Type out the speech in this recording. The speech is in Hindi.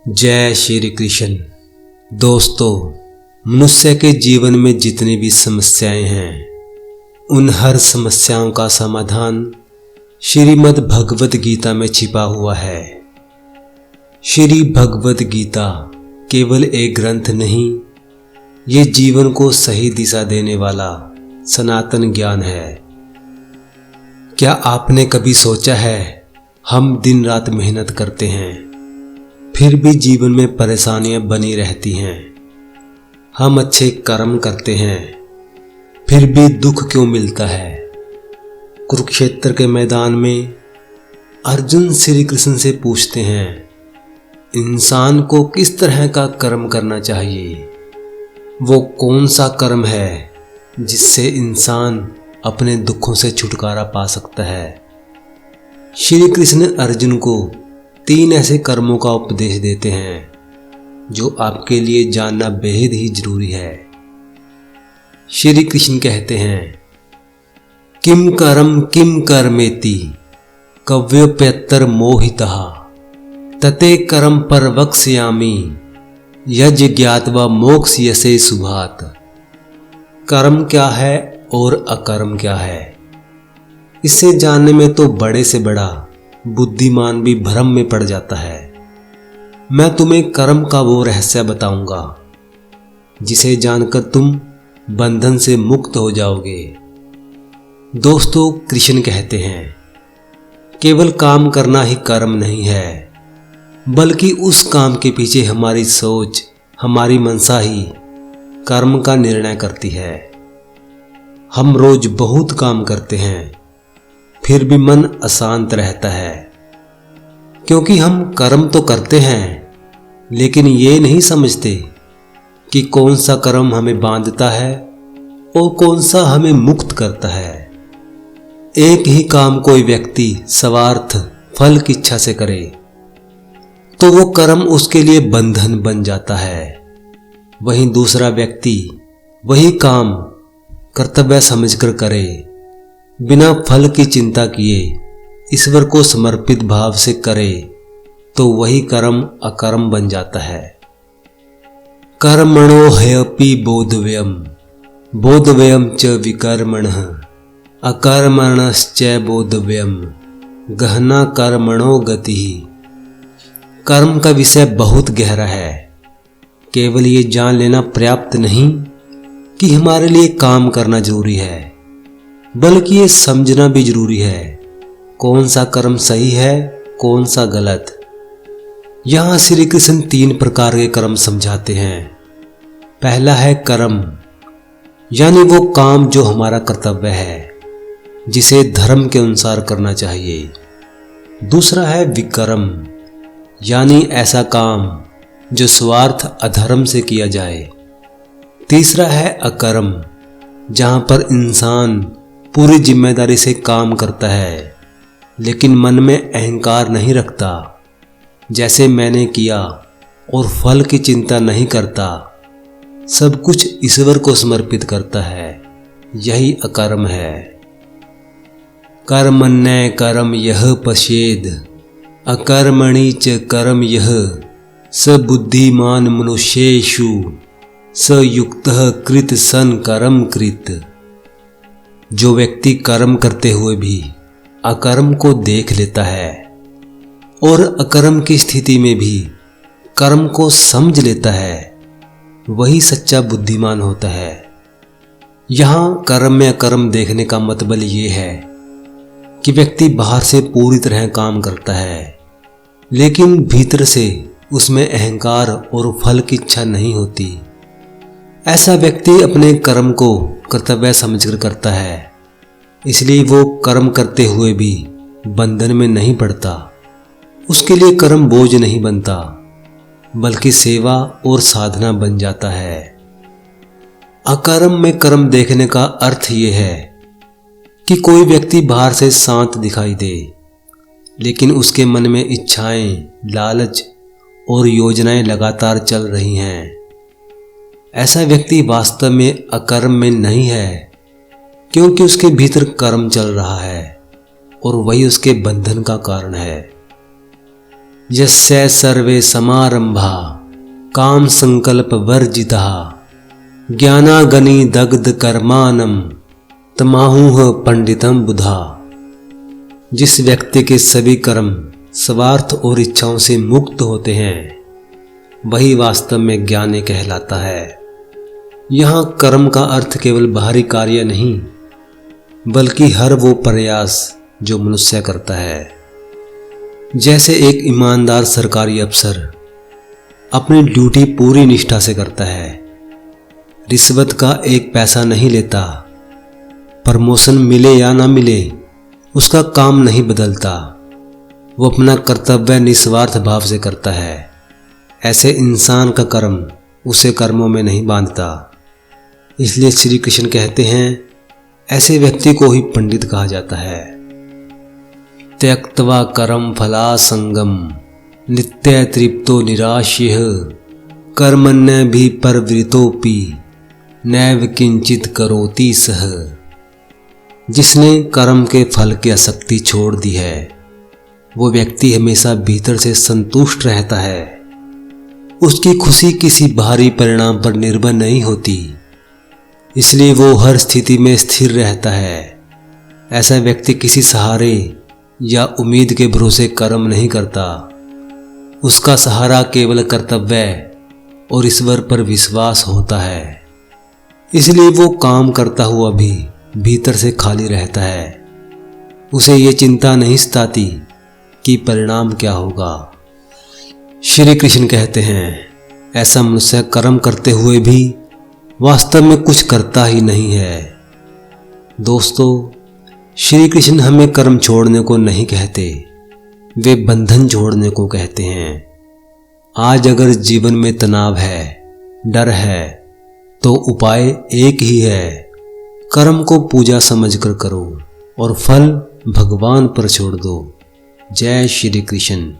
जय श्री कृष्ण। दोस्तों, मनुष्य के जीवन में जितनी भी समस्याएं हैं, उन हर समस्याओं का समाधान श्रीमद् भगवत गीता में छिपा हुआ है। श्री भगवत गीता केवल एक ग्रंथ नहीं, ये जीवन को सही दिशा देने वाला सनातन ज्ञान है। क्या आपने कभी सोचा है, हम दिन रात मेहनत करते हैं, फिर भी जीवन में परेशानियां बनी रहती हैं। हम अच्छे कर्म करते हैं, फिर भी दुख क्यों मिलता है। कुरुक्षेत्र के मैदान में अर्जुन श्री कृष्ण से पूछते हैं, इंसान को किस तरह का कर्म करना चाहिए। वो कौन सा कर्म है जिससे इंसान अपने दुखों से छुटकारा पा सकता है। श्री कृष्ण अर्जुन को 3 ऐसे कर्मों का उपदेश देते हैं जो आपके लिए जानना बेहद ही जरूरी है। श्री कृष्ण कहते हैं, किम कर्मेति कव्योप्यत्तर मोहितः तते कर्म पर वक्ष्यामि यज्ञ ज्ञात्वा मोक्ष्यसे शुभात्। कर्म क्या है और अकर्म क्या है, इसे जानने में तो बड़े से बड़ा बुद्धिमान भी भ्रम में पड़ जाता है। मैं तुम्हें कर्म का वो रहस्य बताऊंगा जिसे जानकर तुम बंधन से मुक्त हो जाओगे। दोस्तों, कृष्ण कहते हैं, केवल काम करना ही कर्म नहीं है, बल्कि उस काम के पीछे हमारी सोच, हमारी मनसा ही कर्म का निर्णय करती है। हम रोज बहुत काम करते हैं, फिर भी मन अशांत रहता है, क्योंकि हम कर्म तो करते हैं, लेकिन ये नहीं समझते कि कौन सा कर्म हमें बांधता है और कौन सा हमें मुक्त करता है। एक ही काम कोई व्यक्ति स्वार्थ फल की इच्छा से करे तो वो कर्म उसके लिए बंधन बन जाता है। वहीं दूसरा व्यक्ति वही काम कर्तव्य समझकर करे, बिना फल की चिंता किए ईश्वर को समर्पित भाव से करे, तो वही कर्म अकर्म बन जाता है। कर्मणो ह्यपि बोधव्यम च विकर्मणः अकर्मणश्च बोधव्यम गहना कर्मणो गति। कर्म का विषय बहुत गहरा है। केवल ये जान लेना पर्याप्त नहीं कि हमारे लिए काम करना जरूरी है, बल्कि ये समझना भी जरूरी है कौन सा कर्म सही है, कौन सा गलत। यहां श्री कृष्ण 3 प्रकार के कर्म समझाते हैं। पहला है कर्म, यानी वो काम जो हमारा कर्तव्य है, जिसे धर्म के अनुसार करना चाहिए। दूसरा है विकर्म, यानी ऐसा काम जो स्वार्थ अधर्म से किया जाए। तीसरा है अकर्म, जहां पर इंसान पूरी जिम्मेदारी से काम करता है, लेकिन मन में अहंकार नहीं रखता, जैसे मैंने किया और फल की चिंता नहीं करता, सब कुछ ईश्वर को समर्पित करता है। यही अकर्म है। कर्मण्य कर्म यह पश्येद अकर्मणि च कर्म यह स बुद्धिमान मनुष्येषु स युक्तः कृत सन कर्म कृत। जो व्यक्ति कर्म करते हुए भी अकर्म को देख लेता है और अकर्म की स्थिति में भी कर्म को समझ लेता है, वही सच्चा बुद्धिमान होता है। यहाँ कर्म में अकर्म देखने का मतलब ये है कि व्यक्ति बाहर से पूरी तरह काम करता है, लेकिन भीतर से उसमें अहंकार और फल की इच्छा नहीं होती। ऐसा व्यक्ति अपने कर्म को कर्तव्य समझकर करता है, इसलिए वो कर्म करते हुए भी बंधन में नहीं पड़ता। उसके लिए कर्म बोझ नहीं बनता, बल्कि सेवा और साधना बन जाता है। अकर्म में कर्म देखने का अर्थ ये है कि कोई व्यक्ति बाहर से शांत दिखाई दे, लेकिन उसके मन में इच्छाएं, लालच और योजनाएं लगातार चल रही हैं। ऐसा व्यक्ति वास्तव में अकर्म में नहीं है, क्योंकि उसके भीतर कर्म चल रहा है और वही उसके बंधन का कारण है। यस्य सर्वे समारंभा काम संकल्प वर्जिता ज्ञानागनि दग्ध कर्मानम तमाहुः पंडितम बुधा। जिस व्यक्ति के सभी कर्म स्वार्थ और इच्छाओं से मुक्त होते हैं वही वास्तव में ज्ञानी कहलाता है। यहाँ कर्म का अर्थ केवल बाहरी कार्य नहीं बल्कि हर वो प्रयास जो मनुष्य करता है। जैसे एक ईमानदार सरकारी अफसर अपनी ड्यूटी पूरी निष्ठा से करता है, रिश्वत का एक पैसा नहीं लेता, प्रमोशन मिले या ना मिले उसका काम नहीं बदलता, वो अपना कर्तव्य निस्वार्थ भाव से करता है, ऐसे इंसान का कर्म उसे कर्मों में नहीं बांधता। इसलिए श्री कृष्ण कहते हैं ऐसे व्यक्ति को ही पंडित कहा जाता है। त्यक्त्वा कर्म फला संगम नित्य तृप्तो निराश्यः कर्मण्य भी परवृतोपि नैव किंचित करोति सह। जिसने कर्म के फल की आसक्ति छोड़ दी है वो व्यक्ति हमेशा भीतर से संतुष्ट रहता है। उसकी खुशी किसी बाहरी परिणाम पर निर्भर नहीं होती, इसलिए वो हर स्थिति में स्थिर रहता है। ऐसा व्यक्ति किसी सहारे या उम्मीद के भरोसे कर्म नहीं करता। उसका सहारा केवल कर्तव्य और ईश्वर पर विश्वास होता है। इसलिए वो काम करता हुआ भी भीतर से खाली रहता है। उसे ये चिंता नहीं सताती कि परिणाम क्या होगा। श्री कृष्ण कहते हैं ऐसा मनुष्य कर्म करते हुए भी वास्तव में कुछ करता ही नहीं है। दोस्तों, श्री कृष्ण हमें कर्म छोड़ने को नहीं कहते, वे बंधन छोड़ने को कहते हैं। आज अगर जीवन में तनाव है, डर है, तो उपाय एक ही है, कर्म को पूजा समझकर करो और फल भगवान पर छोड़ दो। जय श्री कृष्ण।